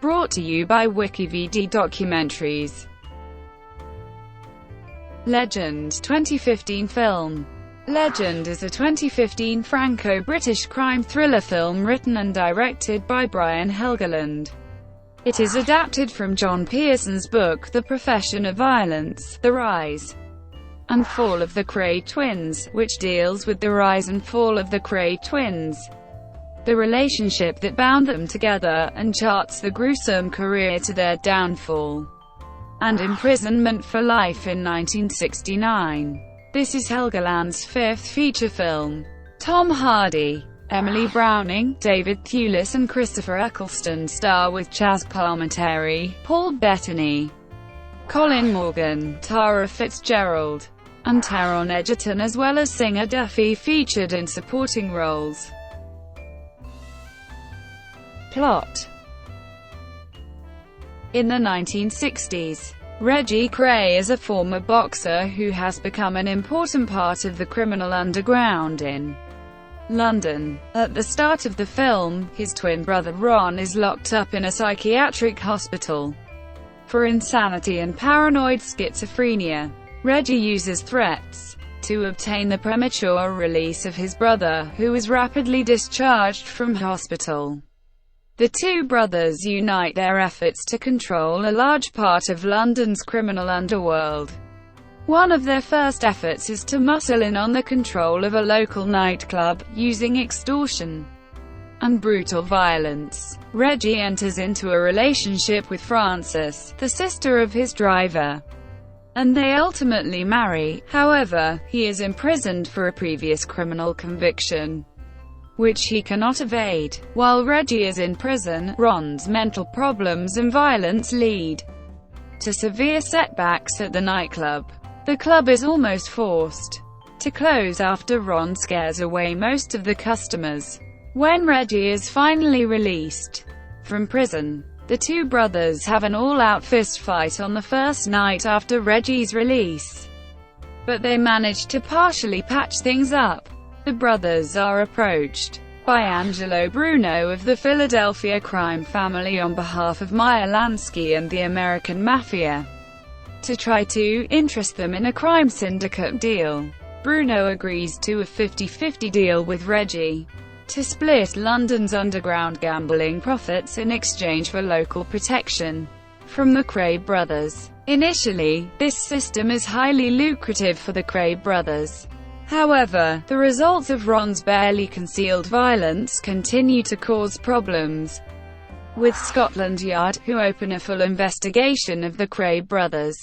Brought to you by WikiVidi Documentaries. Legend 2015 film. Legend is a 2015 Franco-British crime thriller film written and directed by Brian Helgeland. It is adapted from John Pearson's book The Profession of Violence, The Rise and Fall of the Kray Twins, which deals with the rise and fall of the Kray Twins, the relationship that bound them together, and charts the gruesome career to their downfall and imprisonment for life in 1969. This is Helgeland's fifth feature film. Tom Hardy, Emily Browning, David Thewlis and Christopher Eccleston star with Chazz Palminteri, Paul Bettany, Colin Morgan, Tara Fitzgerald, and Taron Egerton, as well as singer Duffy, featured in supporting roles. Plot. In the 1960s, Reggie Kray is a former boxer who has become an important part of the criminal underground in London. At the start of the film, his twin brother Ron is locked up in a psychiatric hospital for insanity and paranoid schizophrenia. Reggie uses threats to obtain the premature release of his brother, who is rapidly discharged from hospital. The two brothers unite their efforts to control a large part of London's criminal underworld. One of their first efforts is to muscle in on the control of a local nightclub, using extortion and brutal violence. Reggie enters into a relationship with Frances, the sister of his driver, and they ultimately marry. However, he is imprisoned for a previous criminal conviction, which he cannot evade. While Reggie is in prison, Ron's mental problems and violence lead to severe setbacks at the nightclub. The club is almost forced to close after Ron scares away most of the customers. When Reggie is finally released from prison, the two brothers have an all-out fistfight on the first night after Reggie's release, but they manage to partially patch things up. The brothers are approached by Angelo Bruno of the Philadelphia crime family on behalf of Meyer Lansky and the American Mafia to try to interest them in a crime syndicate deal. Bruno agrees to a 50-50 deal with Reggie to split London's underground gambling profits in exchange for local protection from the Kray brothers. Initially, this system is highly lucrative for the Kray brothers. However, the results of Ron's barely concealed violence continue to cause problems with Scotland Yard, who open a full investigation of the Kray brothers.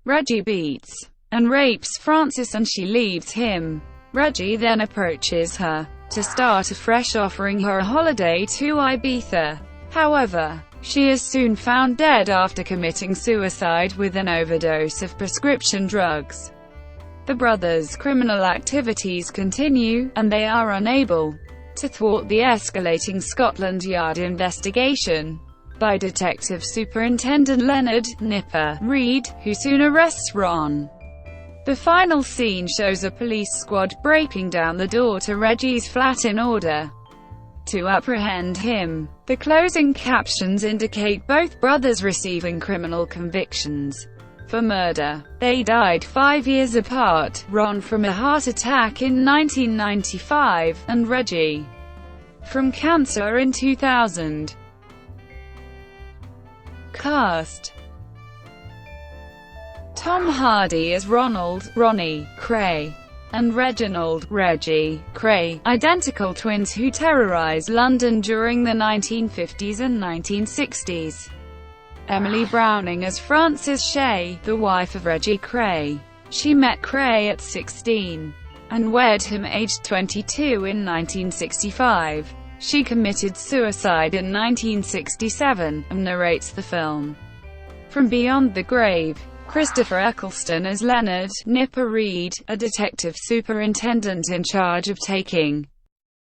Reggie beats and rapes Frances and she leaves him. Reggie then approaches her to start afresh, offering her a holiday to Ibiza. However, she is soon found dead after committing suicide with an overdose of prescription drugs. The brothers' criminal activities continue, and they are unable to thwart the escalating Scotland Yard investigation by Detective Superintendent Leonard "Nipper" Reid, who soon arrests Ron. The final scene shows a police squad breaking down the door to Reggie's flat in order to apprehend him. The closing captions indicate both brothers receiving criminal convictions for murder. They died 5 years apart, Ron from a heart attack in 1995, and Reggie from cancer in 2000. Cast. Tom Hardy as Ronald, Ronnie, Kray, and Reginald, Reggie, Kray, identical twins who terrorized London during the 1950s and 1960s. Emily Browning as Frances Shay, the wife of Reggie Kray. She met Kray at 16 and wed him aged 22 in 1965. She committed suicide in 1967, and narrates the film from beyond the grave. Christopher Eccleston as Leonard, Nipper Reid, a detective superintendent in charge of taking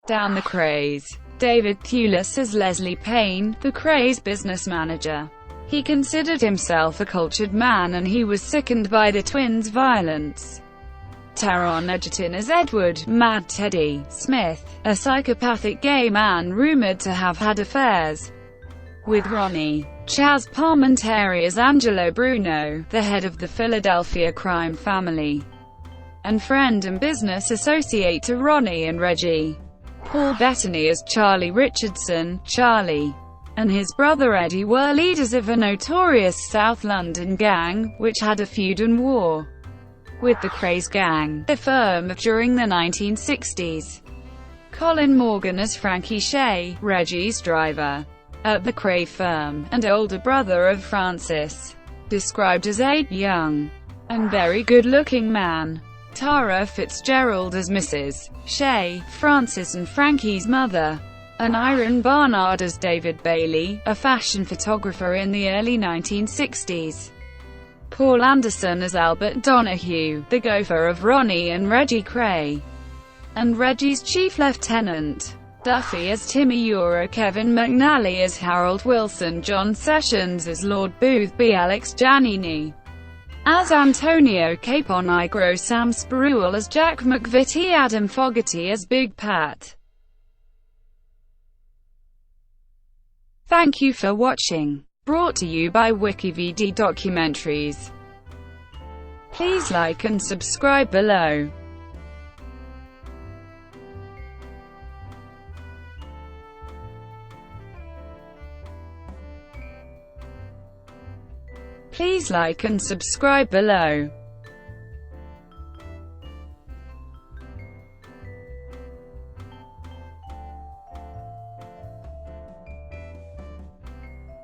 down the Krays. David Thewlis as Leslie Payne, the Krays' business manager. He considered himself a cultured man and he was sickened by the twins' violence. Taron Egerton as Edward, Mad Teddy, Smith, a psychopathic gay man rumored to have had affairs with Ronnie. Chazz Palminteri as Angelo Bruno, the head of the Philadelphia crime family, and friend and business associate to Ronnie and Reggie. Paul Bettany as Charlie Richardson. Charlie and his brother Eddie were leaders of a notorious South London gang, which had a feud and war with the Kray's gang, a firm during the 1960s. Colin Morgan as Frankie Shay, Reggie's driver at the Kray firm, and older brother of Francis, described as a young and very good-looking man. Tara Fitzgerald as Mrs. Shay, Francis and Frankie's mother, and Irene Barnard as David Bailey, a fashion photographer in the early 1960s. Paul Anderson as Albert Donahue, the gopher of Ronnie and Reggie Kray, and Reggie's chief lieutenant. Duffy as Timmy Euro, Kevin McNally as Harold Wilson, John Sessions as Lord Boothby, Alex Giannini as Antonio Caponigro, Sam Spruill as Jack McVitie, Adam Fogarty as Big Pat. Thank you for watching. Brought to you by WikiVidi Documentaries. Please like and subscribe below. Please like and subscribe below.